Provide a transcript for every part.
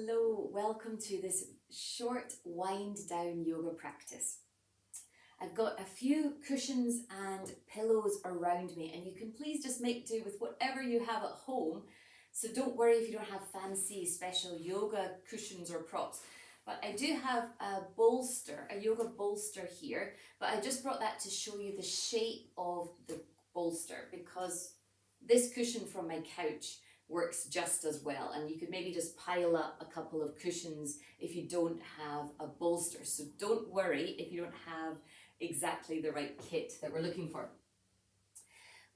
Hello, welcome to this short wind down yoga practice. I've got a few cushions and pillows around me, and you can please just make do with whatever you have at home. So don't worry if you don't have fancy special yoga cushions or props. But I do have a bolster, a yoga bolster here, but I just brought that to show you the shape of the bolster, because this cushion from my couch works just as well, and you could maybe just pile up a couple of cushions if you don't have a bolster. So don't worry if you don't have exactly the right kit that we're looking for.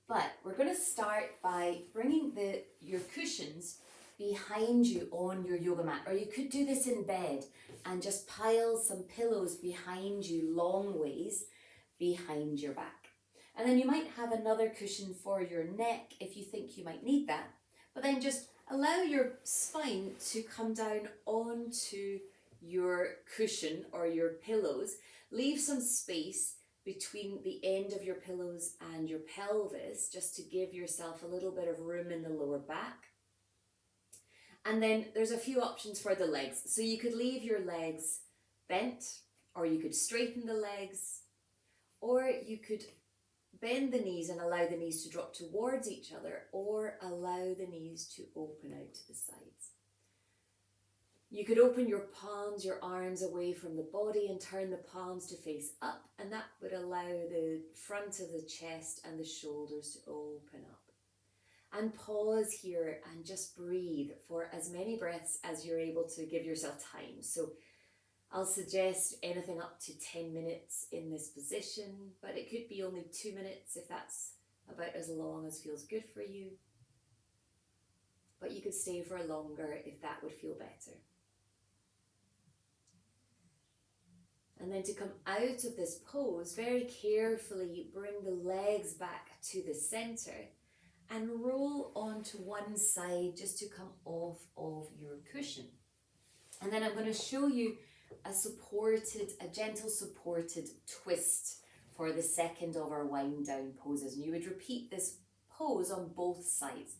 But we're going to start by bringing your cushions behind you on your yoga mat, or you could do this in bed and just pile some pillows behind you long ways behind your back. And then you might have another cushion for your neck if you think you might need that. But then just allow your spine to come down onto your cushion or your pillows. Leave some space between the end of your pillows and your pelvis, just to give yourself a little bit of room in the lower back. And then there's a few options for the legs. So you could leave your legs bent, or you could straighten the legs, or you could bend the knees and allow the knees to drop towards each other, or allow the knees to open out to the sides. You could open your palms, your arms away from the body, and turn the palms to face up, and that would allow the front of the chest and the shoulders to open up. And pause here and just breathe for as many breaths as you're able to give yourself time. So I'll suggest anything up to 10 minutes in this position, but it could be only 2 minutes if that's about as long as feels good for you. But you could stay for longer if that would feel better. And then to come out of this pose, very carefully bring the legs back to the center and roll onto one side just to come off of your cushion. And then I'm going to show you a gentle supported twist for the second of our wind down poses. And you would repeat this pose on both sides.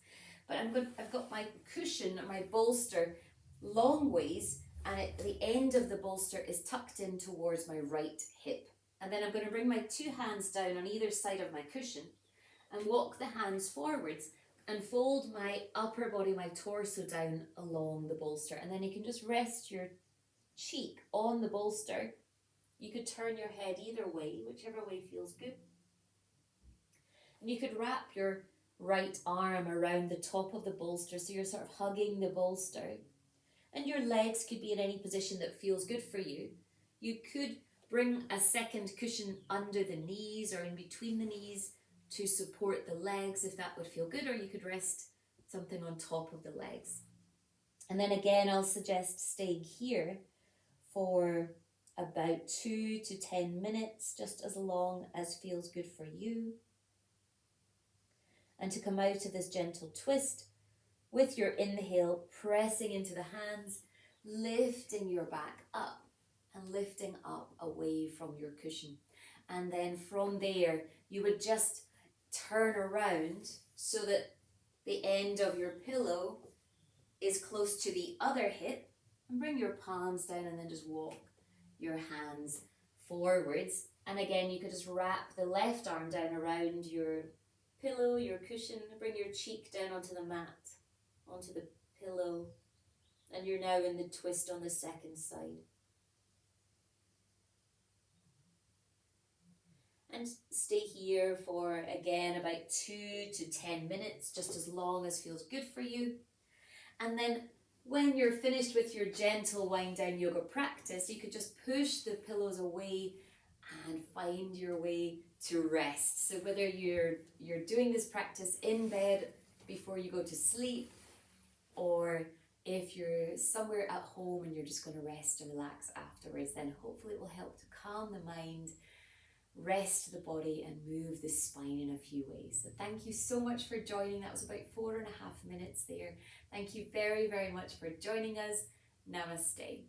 But I've got my cushion, my bolster, long ways, and at the end of the bolster is tucked in towards my right hip. And then I'm going to bring my two hands down on either side of my cushion and walk the hands forwards and fold my upper body, my torso down along the bolster. And then you can just rest your cheek on the bolster. You could turn your head either way, whichever way feels good. And you could wrap your right arm around the top of the bolster, so you're sort of hugging the bolster. And your legs could be in any position that feels good for you. You could bring a second cushion under the knees or in between the knees to support the legs if that would feel good, or you could rest something on top of the legs. And then again, I'll suggest staying here for about 2 to 10 minutes, just as long as feels good for you. And to come out of this gentle twist with your inhale, pressing into the hands, lifting your back up and lifting up away from your cushion. And then from there, you would just turn around so that the end of your pillow is close to the other hip, and bring your palms down and then just walk your hands forwards. And again, you could just wrap the left arm down around your pillow, your cushion, bring your cheek down onto the mat, onto the pillow, and you're now in the twist on the second side. And stay here for, again, about 2 to 10 minutes, just as long as feels good for you. And then when you're finished with your gentle wind down yoga practice, you could just push the pillows away and find your way to rest. So whether you're doing this practice in bed before you go to sleep, or if you're somewhere at home and you're just going to rest and relax afterwards, then hopefully it will help to calm the mind, rest the body, and move the spine in a few ways. So thank you so much for joining. That was about 4.5 minutes there. Thank you very, very much for joining us. Namaste.